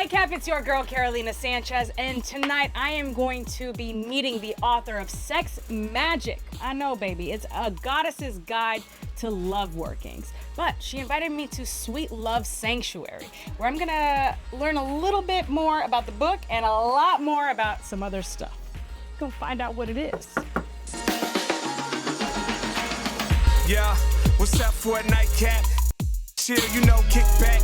Nightcap, it's your girl Carolina Sanchez, and tonight I am going to be meeting the author of Sex Magic. I know, baby, it's a goddess's guide to love workings. But she invited me to Sweet Love Sanctuary, where I'm gonna learn a little bit more about the book and a lot more about some other stuff. Go find out what it is. Yeah, what's up for a nightcap? Chill, you know, kick back.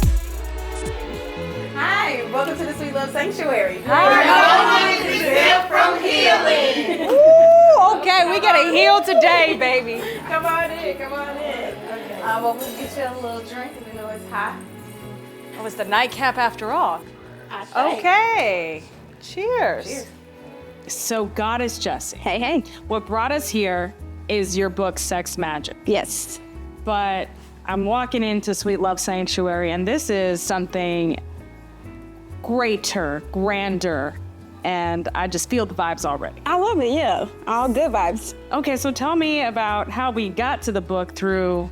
Hi, welcome to the Sweet Love Sanctuary. Hi. We're exempt from healing. Ooh, okay, we gotta heal today, baby. Come on in, come on in. Okay. Well, we'll get you a little drink because we know it's hot. Oh, it's the nightcap after all. I think. Okay, cheers. Cheers. So, Goddess Jessi, Hey, hey. what brought us here is your book, Sex Magic. Yes. But I'm walking into Sweet Love Sanctuary, and this is something greater, grander, and I just feel the vibes already. I love it, yeah. All good vibes. Okay, so tell me about how we got to the book through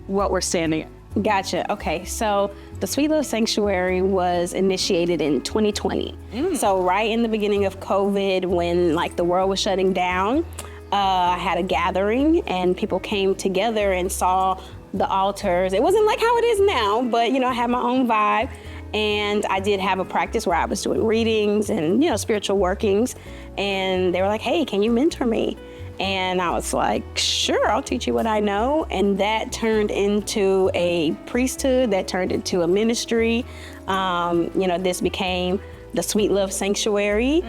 what we're standing in. Gotcha. Okay, so the Sweet Love Sanctuary was initiated in 2020. So right in the beginning of COVID, when like the world was shutting down, I had a gathering and people came together and saw the altars. It wasn't like how it is now, but I had my own vibe. And I did have a practice where I was doing readings and, spiritual workings. And they were like, hey, can you mentor me? And I was like, sure, I'll teach you what I know. And that turned into a priesthood, that turned into a ministry. This became the Sweet Love Sanctuary,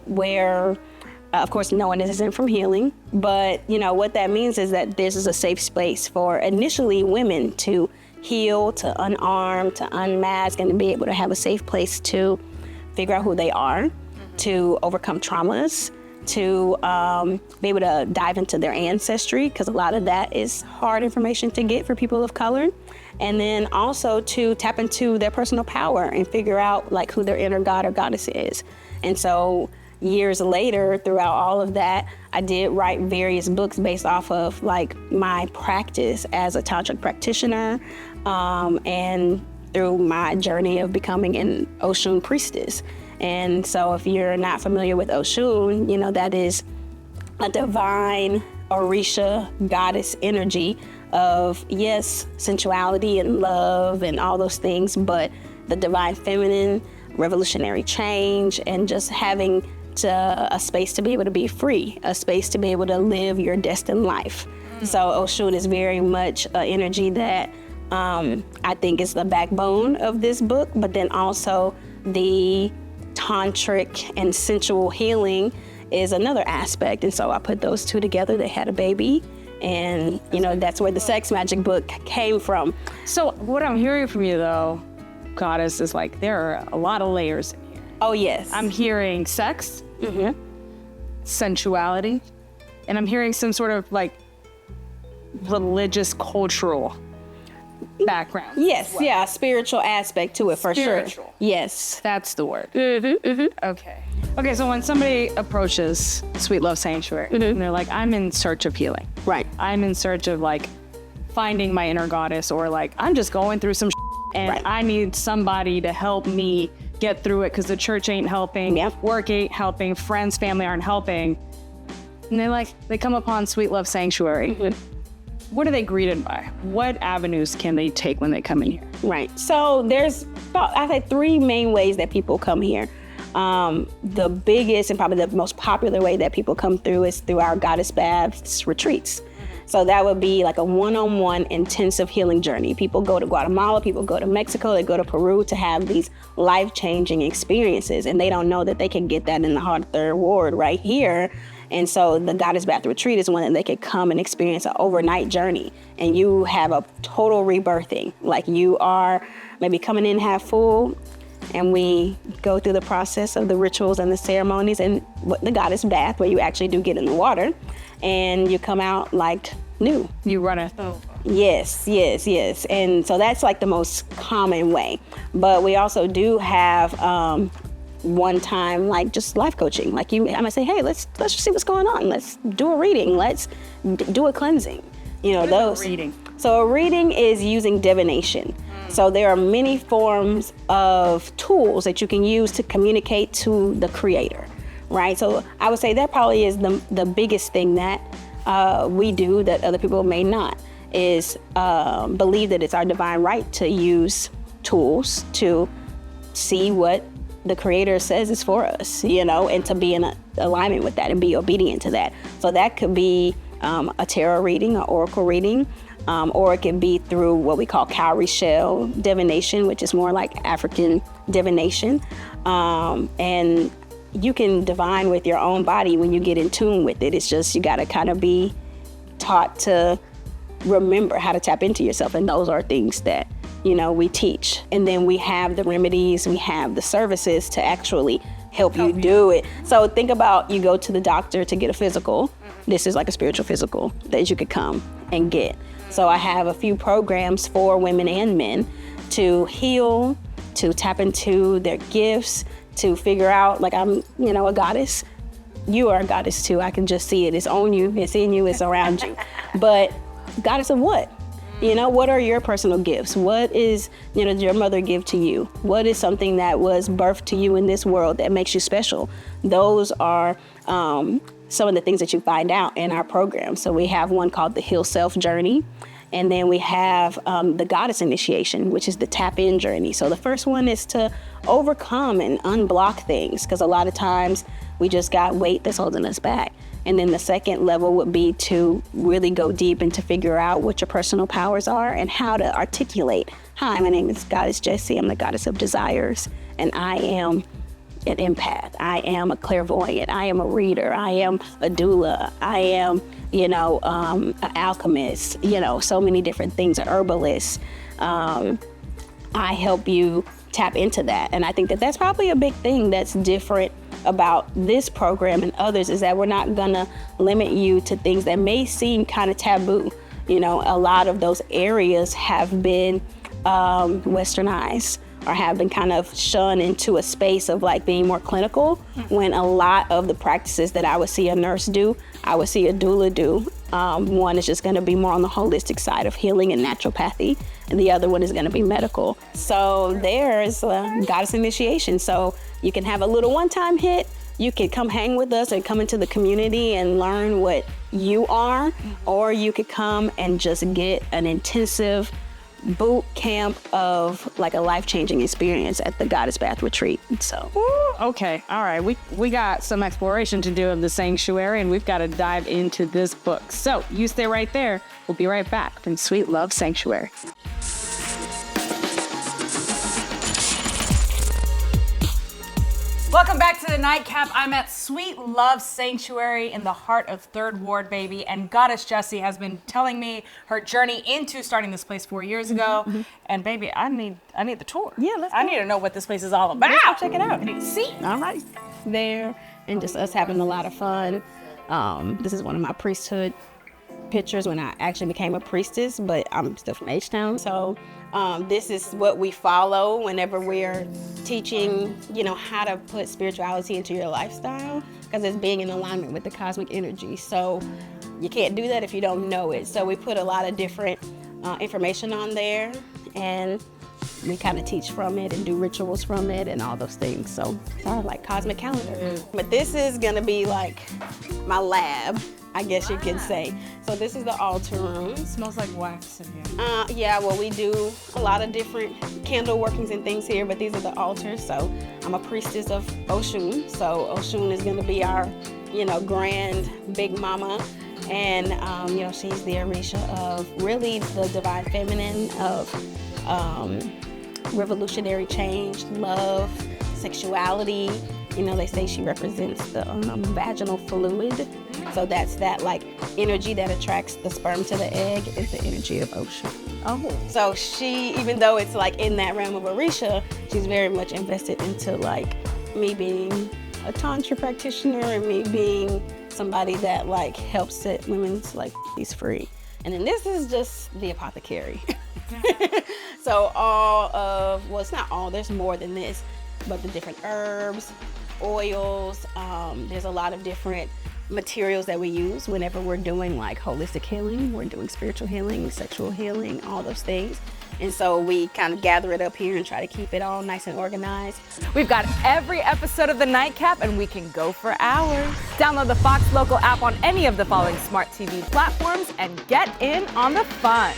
where, of course, no one is exempt from healing. But, what that means is that this is a safe space for initially women to heal, to unarm, to unmask, and to be able to have a safe place to figure out who they are, to overcome traumas, to be able to dive into their ancestry, because a lot of that is hard information to get for people of color. And then also to tap into their personal power and figure out like who their inner god or goddess is. And so years later, throughout all of that, I did write various books based off of like my practice as a tantric practitioner, and through my journey of becoming an Oshun priestess. And so if you're not familiar with Oshun, that is a divine Orisha goddess energy of, yes, sensuality and love and all those things, but the divine feminine, revolutionary change, and just having a space to be able to be free, a space to be able to live your destined life. So Oshun is very much an energy that I think is the backbone of this book, but then also the tantric and sensual healing is another aspect. And so I put those two together. They had a baby, and that's where the Sex Magic book came from. So what I'm hearing from you though, Goddess, is like there are a lot of layers in here. Oh, yes. I'm hearing sex, sensuality, and I'm hearing some sort of like religious, cultural background. Yes, yeah, spiritual aspect to it for Spiritual. sure. Yes. That's the word. Okay, so when somebody approaches Sweet Love Sanctuary, and they're like, I'm in search of healing. Right. I'm in search of like finding my inner goddess, or like I'm just going through some and Right. I need somebody to help me get through it because the church ain't helping, Yep. work ain't helping, friends, family aren't helping. And they come upon Sweet Love Sanctuary. What are they greeted by? What avenues can they take when they come in here? Right. So there's about, I think, three main ways that people come here. The biggest and probably the most popular way that people come through is through our Goddess Baths retreats. So that would be like a one-on-one intensive healing journey. People go to Guatemala, people go to Mexico, they go to Peru to have these life-changing experiences, and they don't know that they can get that in the Heart Third Ward right here. And so the Goddess Bath Retreat is one that they could come and experience an overnight journey, and you have a total rebirthing. Like you are maybe coming in half full, and we go through the process of the rituals and the ceremonies and the Goddess Bath, where you actually do get in the water, and you come out like new. You run a Yes. And so that's like the most common way. But we also do have one time like just life coaching. Like I might say, hey, let's just see what's going on. Let's do a reading. Let's do a cleansing. What is a reading? So a reading is using divination. So there are many forms of tools that you can use to communicate to the creator, right? So I would say that probably is the biggest thing that we do that other people may not, is believe that it's our divine right to use tools to see what the creator says is for us, and to be in alignment with that and be obedient to that. So that could be a tarot reading, an oracle reading, or it can be through what we call cowrie shell divination, which is more like African divination. And you can divine with your own body when you get in tune with it. It's just you got to kind of be taught to remember how to tap into yourself, and those are things that we teach. And then we have the remedies, we have the services to actually help you do it. So think about, you go to the doctor to get a physical. This is like a spiritual physical that you could come and get. So I have a few programs for women and men to heal, to tap into their gifts, to figure out, like, I'm, a goddess. You are a goddess too. I can just see it. It's on you, it's in you, it's around you. But goddess of what? What are your personal gifts? What is, did your mother give to you? What is something that was birthed to you in this world that makes you special? Those are some of the things that you find out in our program. So we have one called the Heal Self Journey. And then we have the Goddess Initiation, which is the Tap In Journey. So the first one is to overcome and unblock things, because a lot of times we just got weight that's holding us back. And then the second level would be to really go deep and to figure out what your personal powers are and how to articulate. Hi, my name is Goddess Jessi. I'm the Goddess of Desires, and I am an empath. I am a clairvoyant. I am a reader. I am a doula. I am, an alchemist, so many different things, a herbalist. I help you tap into that. And I think that that's probably a big thing that's different about this program and others, is that we're not gonna limit you to things that may seem kind of taboo. A lot of those areas have been westernized, or have been kind of shunned into a space of like being more clinical, when a lot of the practices that I would see a nurse do, I would see a doula do. One is just gonna be more on the holistic side of healing and naturopathy, and the other one is gonna be medical. So there's a Goddess Initiation. So you can have a little one-time hit, you can come hang with us and come into the community and learn what you are, or you could come and just get an intensive boot camp of like a life-changing experience at the Goddess Bath Retreat. So Okay, all right, we got some exploration to do of the sanctuary, and we've got to dive into this book. So you stay right there. We'll be right back from Sweet Love Sanctuary. Welcome back to the Nightcap. I'm at Sweet Love Sanctuary in the heart of 3rd Ward, baby. And Goddess Jessi has been telling me her journey into starting this place 4 years ago. Mm-hmm. And baby, I need the tour. Yeah, let's go. I need to know what this place is all about. Let's go check it out. I need to see. All right. There, and just us having a lot of fun. This is one of my priesthood pictures when I actually became a priestess, but I'm still from H-Town. So this is what we follow whenever we're teaching, how to put spirituality into your lifestyle, because it's being in alignment with the cosmic energy. So you can't do that if you don't know it. So we put a lot of different information on there, and we kind of teach from it and do rituals from it and all those things. So it's our like cosmic calendar. But this is gonna be like my lab, I guess you could say. So this is the altar room. It smells like wax in here. Yeah, well, we do a lot of different candle workings and things here, but these are the altars. So I'm a priestess of Oshun. So Oshun is gonna be our, grand big mama. And, she's the Orisha of really the divine feminine, of revolutionary change, love, sexuality. They say she represents the vaginal fluid. So that's that like energy that attracts the sperm to the egg, is the energy of Oshun. Oh. So she, even though it's like in that realm of Orisha, she's very much invested into like me being a tantra practitioner and me being somebody that like helps set women's like these free. And then this is just the apothecary. So all of, well, it's not all, there's more than this, but the different herbs, oils, there's a lot of different materials that we use whenever we're doing like holistic healing, we're doing spiritual healing, sexual healing, all those things. And so we kind of gather it up here and try to keep it all nice and organized. We've got every episode of The Nightcap, and we can go for hours. Download the Fox Local app on any of the following smart TV platforms and get in on the fun.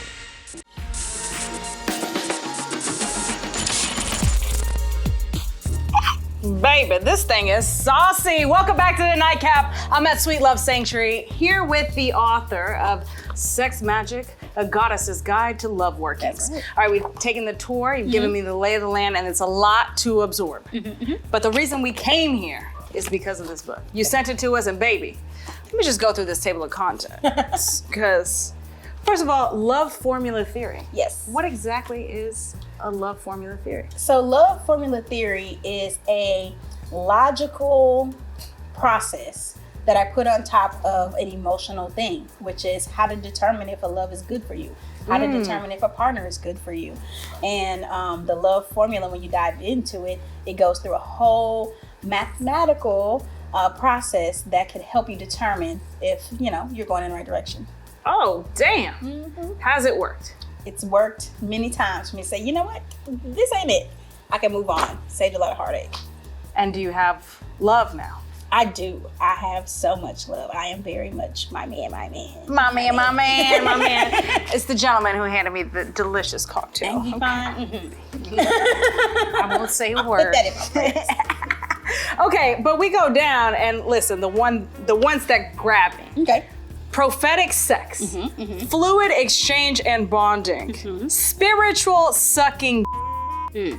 Baby, this thing is saucy. Welcome back to The Nightcap. I'm at Sweet Love Sanctuary here with the author of Sex Magic, A Goddess's Guide to Love Workings. Right. All right, we've taken the tour, you've given me the lay of the land, and it's a lot to absorb. But the reason we came here is because of this book. You sent it to us, and baby, let me just go through this table of contents. Because, first of all, love formula theory. Yes. What exactly is a love formula theory? So love formula theory is a logical process that I put on top of an emotional thing, which is how to determine if a love is good for you, how to determine if a partner is good for you. And the love formula, when you dive into it, it goes through a whole mathematical process that could help you determine if, you know, you're going in the right direction. Oh, damn. How's it worked? It's worked many times for me to say, you know what, this ain't it. I can move on. Saved a lot of heartache. And do you have love now? I do. I have so much love. I am very much my man. My man. It's the gentleman who handed me the delicious cocktail. And he fine. I won't say a word. Put that in my place. Okay, but we go down and listen, the ones that grab me. Okay. Prophetic sex, fluid exchange and bonding, spiritual sucking in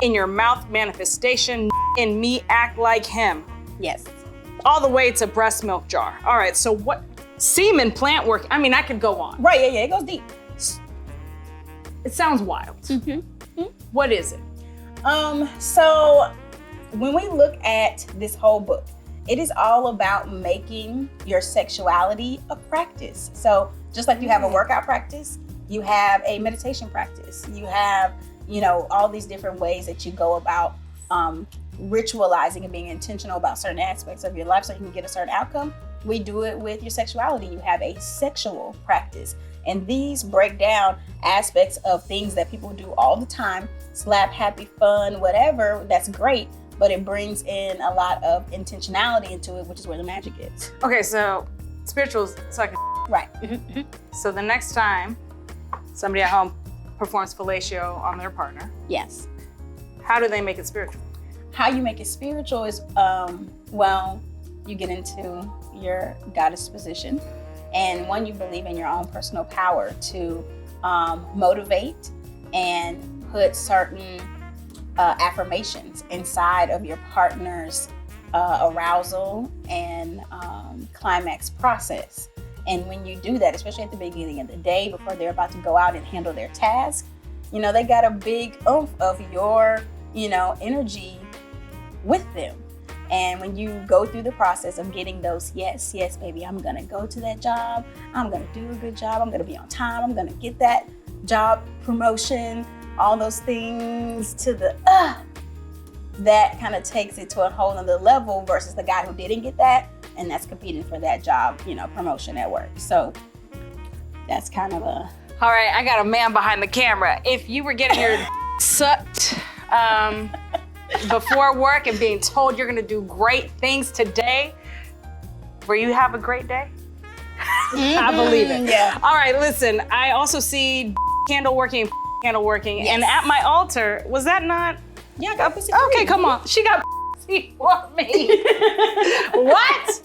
your mouth manifestation, in me act like him. Yes. All the way to breast milk jar. All right, so what, semen plant work, I mean, I could go on. Right, yeah, it goes deep. It sounds wild. What is it? So when we look at this whole book, it is all about making your sexuality a practice. So just like you have a workout practice, you have a meditation practice, you have, you know, all these different ways that you go about ritualizing and being intentional about certain aspects of your life so you can get a certain outcome. We do it with your sexuality. You have a sexual practice. And these break down aspects of things that people do all the time, slap, happy, fun, whatever, that's great. But it brings in a lot of intentionality into it, which is where the magic is. Okay, so spiritual sucking. Right. So the next time somebody at home performs fellatio on their partner, Yes. how do they make it spiritual? How you make it spiritual is, well, you get into your goddess position. And one, you believe in your own personal power to motivate and put certain affirmations inside of your partner's arousal and climax process. And when you do that, especially at the beginning of the day before they're about to go out and handle their task, you know, they got a big oomph of your, you know, energy with them. And when you go through the process of getting those, yes, baby, I'm gonna go to that job, I'm gonna do a good job, I'm gonna be on time, I'm gonna get that job promotion, all those things to the that kind of takes it to a whole nother level versus the guy who didn't get that and that's competing for that job, you know, promotion at work. So that's kind of a... All right, I got a man behind the camera. If you were getting your sucked before work and being told you're gonna do great things today, will you have a great day? I believe it. Yeah. All right, listen, I also see candle working, Yes. and at my altar, was that not? Yeah, I got pussy. Okay, come on. She got pussy for me. What?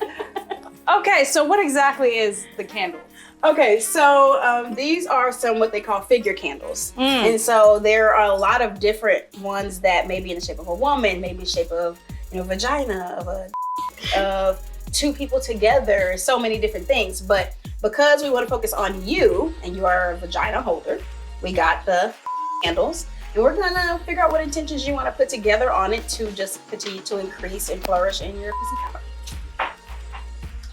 Okay, so what exactly is the candle? Okay, so these are some what they call figure candles. And so there are a lot of different ones that may be in the shape of a woman, maybe the shape of, you know, vagina, of two people together, so many different things. But because we want to focus on you and you are a vagina holder, we got the candles. And we're gonna figure out what intentions you want to put together on it to just continue to increase and flourish in your pussy power.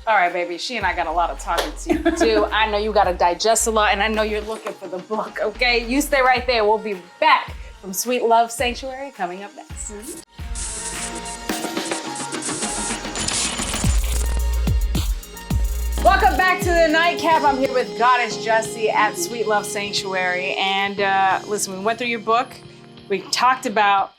All right, baby, she and I got a lot of talking to do. I know you got to digest a lot, and I know you're looking for the book, okay? You stay right there. We'll be back from Sweet Love Sanctuary coming up next. Welcome back to the Nightcap. I'm here with Goddess Jessi at Sweet Love Sanctuary. And listen, we went through your book. We talked about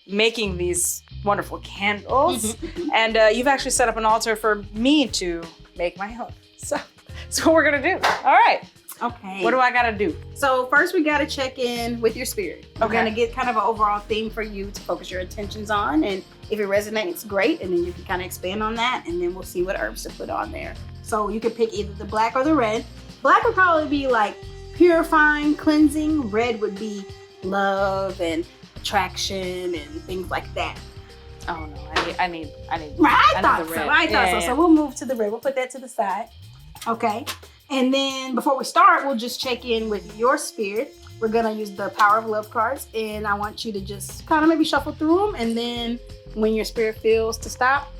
making these wonderful candles. And you've actually set up an altar for me to make my own. So that's what we're gonna do. All right. Okay. What do I gotta do? So first we gotta check in with your spirit. We're Okay. gonna get kind of an overall theme for you to focus your attentions on. And if it resonates, great. And then you can kind of expand on that. And then we'll see what herbs to put on there. So you can pick either the black or the red. Black would probably be like purifying, cleansing. Red would be love and attraction and things like that. Oh no, I need. Right, I thought the so. red. I thought so. Yeah. So we'll move to the red. We'll put that to the side. Okay. And then before we start, we'll just check in with your spirit. We're gonna use the Power of Love cards, and I want you to just kind of maybe shuffle through them, and then when your spirit feels to stop,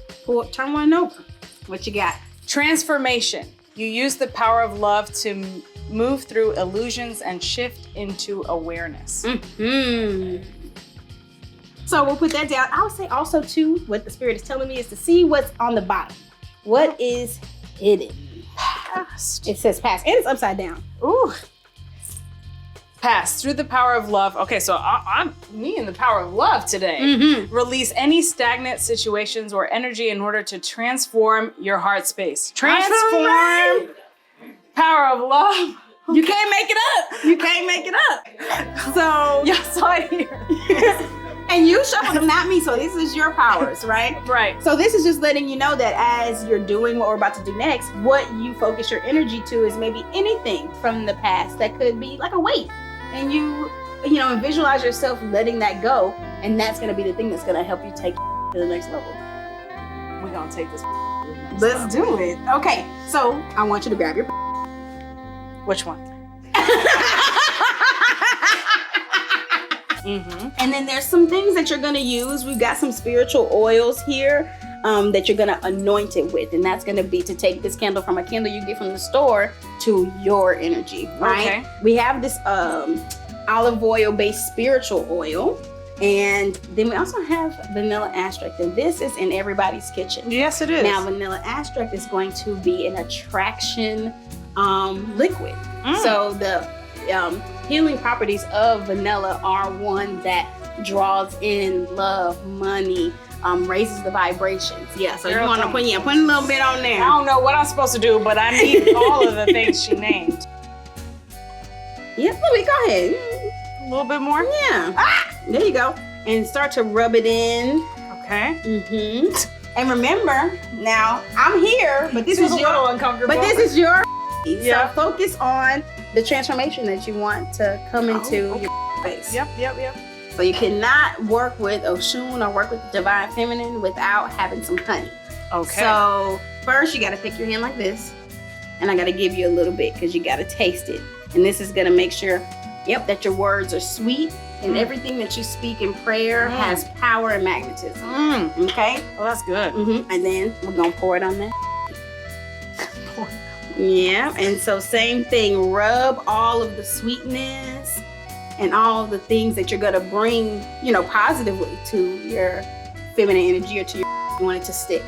turn one over. What you got? Transformation. You use the power of love to move through illusions and shift into awareness. So we'll put that down. I would say also too, what the spirit is telling me is to see what's on the bottom. What is hidden? Past. It says past, and it's upside down. Ooh. Past. Through the power of love. Okay, so I'm me and the power of love today. Release any stagnant situations or energy in order to transform your heart space. Transform. Power of love. You can't make it up. You can't make it up. So Y'all saw it here. and you shuffled them, not me. So this is your powers, right? Right. So this is just letting you know that as you're doing what we're about to do next, what you focus your energy to is maybe anything from the past that could be like a weight. And you know, visualize yourself letting that go. And that's going to be the thing that's going to help you take to the next level. We're going to take this. Let's do it. Okay. So I want you to grab your. Which one? And then there's some things that you're gonna use. We've got some spiritual oils here that you're gonna anoint it with. And that's gonna be to take this candle from a candle you get from the store to your energy, right? Okay. We have this olive oil based spiritual oil. And then we also have vanilla extract. And this is in everybody's kitchen. Yes, it is. Now, vanilla extract is going to be an attraction liquid. So the healing properties of vanilla are one that draws in love, money, raises the vibrations. Yeah, so Girl, you want to put a little bit on I there. don't know what I'm supposed to do, but I need all of the things she named. Yeah, Louie, go ahead. A little bit more? Yeah. There you go. And start to rub it in. Okay. And remember, now I'm here, but this is a your little uncomfortable. But this is your Yeah. So focus on the transformation that you want to come into your space. Yep. So you cannot work with Oshun or work with the Divine Feminine without having some honey. Okay. So first you got to pick your hand like this, and I got to give you a little bit because you got to taste it. And this is going to make sure, that your words are sweet and everything that you speak in prayer has power and magnetism. Okay? Well, that's good. And then we're going to pour it on there. Yeah, and so same thing, rub all of the sweetness and all the things that you're gonna bring, positively to your feminine energy or to your, you want it to stick.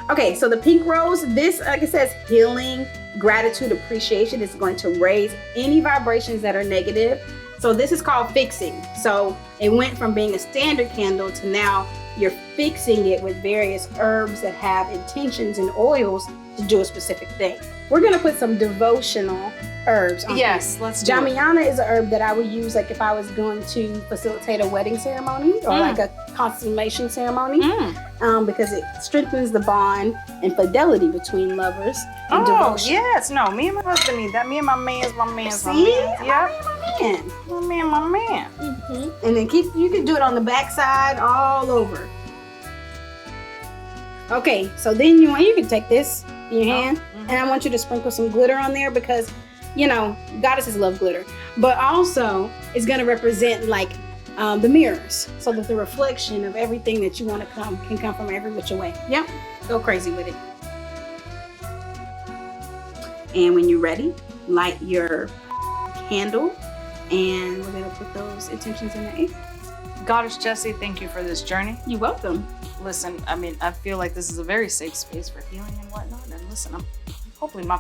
Okay, so the pink rose, this, like it says, healing, gratitude, appreciation is going to raise any vibrations that are negative. So this is called fixing. So it went from being a standard candle to now you're fixing it with various herbs that have intentions and oils to do a specific thing. We're gonna put some devotional herbs on Yes, here. let's do it. Jamiana is a herb that I would use like if I was going to facilitate a wedding ceremony or like a consummation ceremony, because it strengthens the bond and fidelity between lovers and devotion. Yes. No, me and my husband need that. Me and my man's my man's my See? man's. Yep. Man. My man. And then you can do it on the back side all over. Okay, so then you can take this in your hand, and I want you to sprinkle some glitter on there because, goddesses love glitter, but also it's going to represent like the mirrors, so that the reflection of everything that you want to can come from every which way. Yep, go crazy with it. And when you're ready, light your candle, and we're going to put those intentions in the air. Goddess Jessi, thank you for this journey. You're welcome. Listen, I feel like this is a very safe space for healing and whatnot. And listen, hopefully my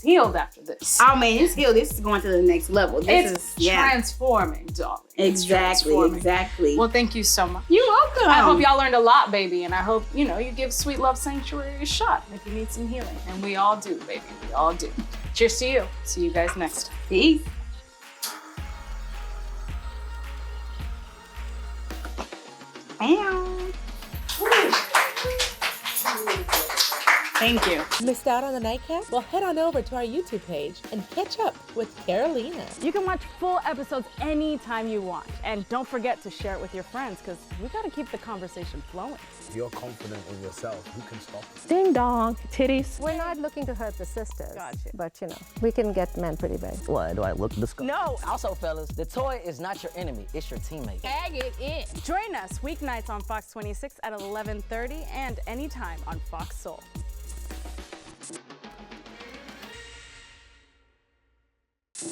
healed after this. Oh man, it's healed. This is going to the next level. It's transforming, darling. It's Exactly, transforming. exactly. Well, thank you so much. You're welcome. I hope y'all learned a lot, baby, and I hope, you give Sweet Love Sanctuary a shot if you need some healing. And we all do, baby. We all do. Cheers to you. See you guys next time. Peace. Ow. Thank you. Missed out on the nightcap? Well, head on over to our YouTube page and catch up with Carolina. You can watch full episodes anytime you want. And don't forget to share it with your friends, because we got to keep the conversation flowing. If you're confident in yourself, who can stop you? Ding dong, titties. We're not looking to hurt the sisters. Gotcha. But we can get men pretty big. What, do I look disgusting? No. Also, fellas, the toy is not your enemy, it's your teammate. Tag it in. Join us weeknights on Fox 26 at 11:30 and anytime on Fox Soul.